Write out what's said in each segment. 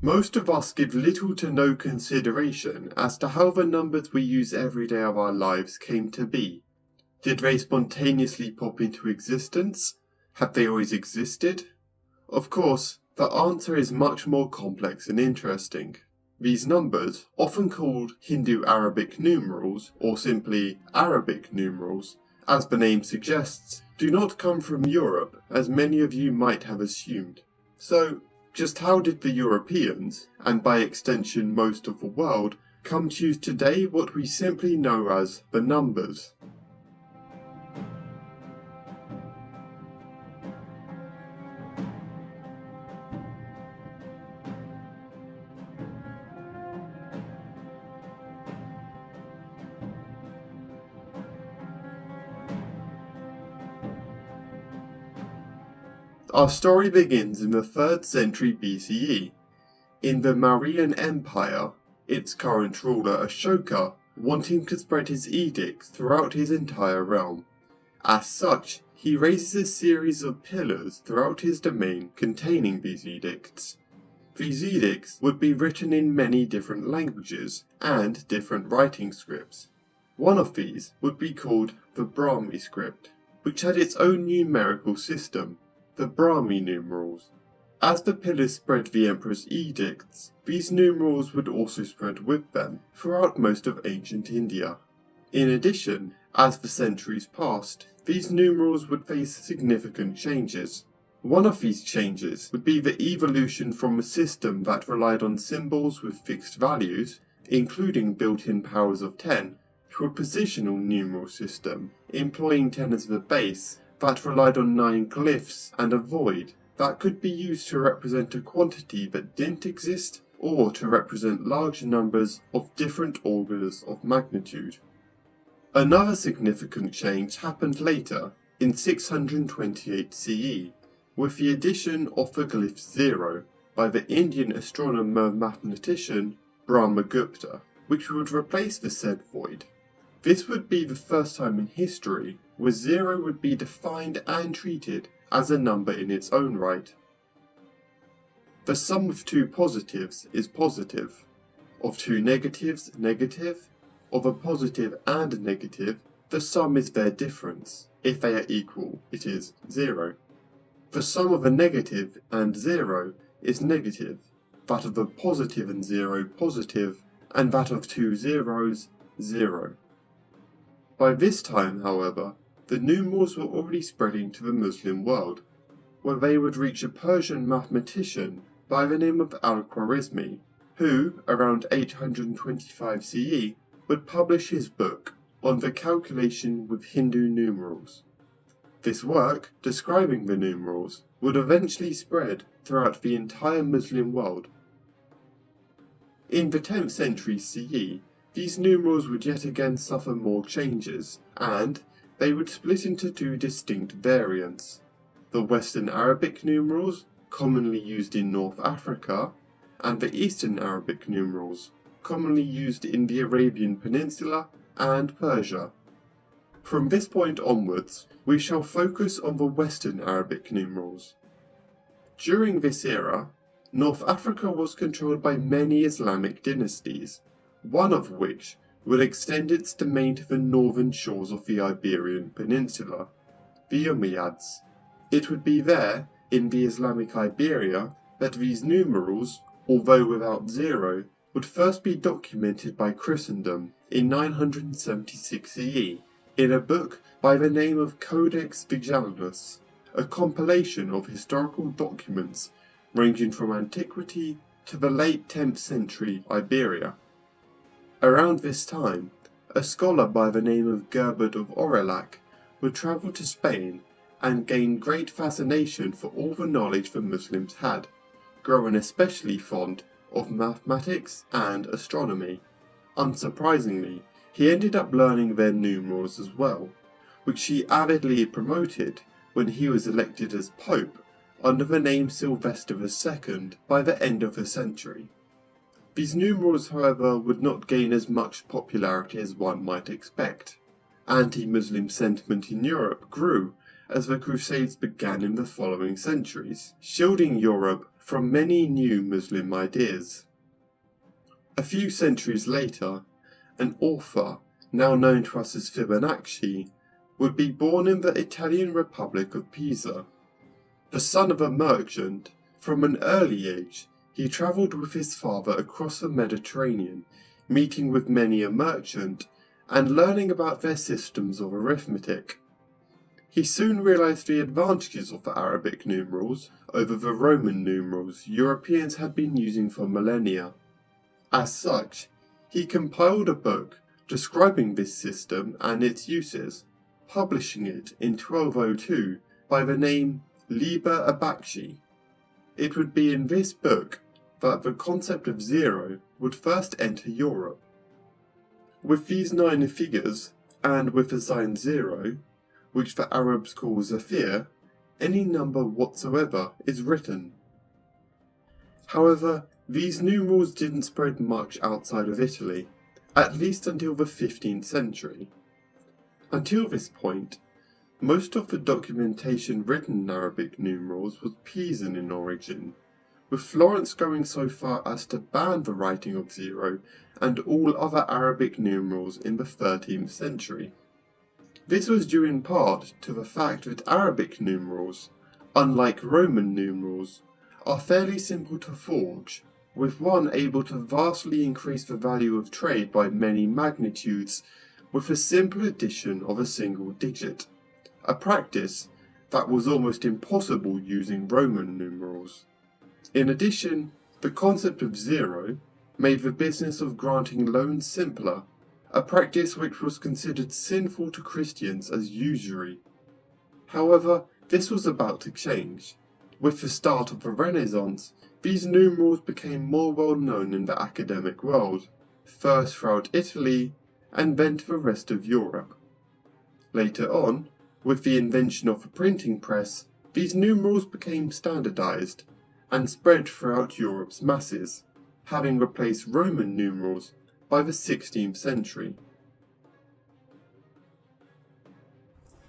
Most of us give little to no consideration as to how the numbers we use every day of our lives came to be. Did they spontaneously pop into existence? Have they always existed? Of course, the answer is much more complex and interesting. These numbers, often called Hindu-Arabic numerals or simply Arabic numerals, as the name suggests, do not come from Europe as many of you might have assumed. So, just how did the Europeans, and by extension most of the world, come to use today what we simply know as the numbers? Our story begins in the 3rd century BCE. In the Mauryan Empire, its current ruler Ashoka wanting to spread his edicts throughout his entire realm. As such, he raises a series of pillars throughout his domain containing these edicts. These edicts would be written in many different languages and different writing scripts. One of these would be called the Brahmi script, which had its own numerical system, the Brahmi numerals. As the pillars spread the emperor's edicts, these numerals would also spread with them throughout most of ancient India. In addition, as the centuries passed, these numerals would face significant changes. One of these changes would be the evolution from a system that relied on symbols with fixed values, including built-in powers of 10, to a positional numeral system, employing 10 as the base, that relied on 9 glyphs and a void that could be used to represent a quantity that didn't exist or to represent large numbers of different orders of magnitude. Another significant change happened later, in 628 CE, with the addition of the glyph 0 by the Indian astronomer-mathematician Brahmagupta, which would replace the said void. This would be the first time in history where 0 would be defined and treated as a number in its own right. The sum of 2 positives is positive, of 2 negatives negative, of a positive and a negative, the sum is their difference. If they are equal, it is 0. The sum of a negative and 0 is negative, that of a positive and 0 positive, and that of 2 zeros 0. By this time, however, the numerals were already spreading to the Muslim world, where they would reach a Persian mathematician by the name of Al-Khwarizmi, who, around 825 CE, would publish his book on the calculation with Hindu numerals. This work, describing the numerals, would eventually spread throughout the entire Muslim world. In the 10th century CE, these numerals would yet again suffer more changes, and they would split into 2 distinct variants: the Western Arabic numerals, commonly used in North Africa, and the Eastern Arabic numerals, commonly used in the Arabian Peninsula and Persia. From this point onwards, we shall focus on the Western Arabic numerals. During this era, North Africa was controlled by many Islamic dynasties, one of which would extend its domain to the northern shores of the Iberian Peninsula, the Umayyads. It would be there, in the Islamic Iberia, that these numerals, although without 0, would first be documented by Christendom in 976 CE, in a book by the name of Codex Vigilanus, a compilation of historical documents ranging from antiquity to the late 10th century Iberia. Around this time, a scholar by the name of Gerbert of Aurillac would travel to Spain and gain great fascination for all the knowledge the Muslims had, growing especially fond of mathematics and astronomy. Unsurprisingly, he ended up learning their numerals as well, which he avidly promoted when he was elected as Pope under the name Sylvester II by the end of the century. These numerals, however, would not gain as much popularity as one might expect. Anti-Muslim sentiment in Europe grew as the Crusades began in the following centuries, shielding Europe from many new Muslim ideas. A few centuries later, an author, now known to us as Fibonacci, would be born in the Italian Republic of Pisa. The son of a merchant, from an early age he travelled with his father across the Mediterranean, meeting with many a merchant and learning about their systems of arithmetic. He soon realised the advantages of the Arabic numerals over the Roman numerals Europeans had been using for millennia. As such, he compiled a book describing this system and its uses, publishing it in 1202 by the name Liber Abaci. It would be in this book that the concept of zero would first enter Europe. With these 9 figures, and with the sign 0, which the Arabs call Zafir, any number whatsoever is written. However, these numerals didn't spread much outside of Italy, at least until the 15th century. Until this point, most of the documentation written in Arabic numerals was Pisan in origin, with Florence going so far as to ban the writing of 0 and all other Arabic numerals in the 13th century. This was due in part to the fact that Arabic numerals, unlike Roman numerals, are fairly simple to forge, with one able to vastly increase the value of trade by many magnitudes with the simple addition of a single digit, a practice that was almost impossible using Roman numerals. In addition, the concept of 0 made the business of granting loans simpler, a practice which was considered sinful to Christians as usury. However, this was about to change. With the start of the Renaissance, these numerals became more well known in the academic world, first throughout Italy and then to the rest of Europe. Later on, with the invention of the printing press, these numerals became standardized and spread throughout Europe's masses, having replaced Roman numerals by the 16th century.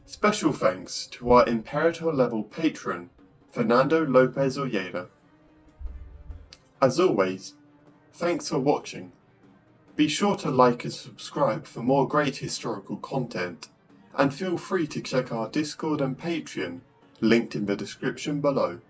Special thanks to our Imperator-level patron, Fernando Lopez Ojeda. As always, thanks for watching. Be sure to like and subscribe for more great historical content, and feel free to check our Discord and Patreon, linked in the description below.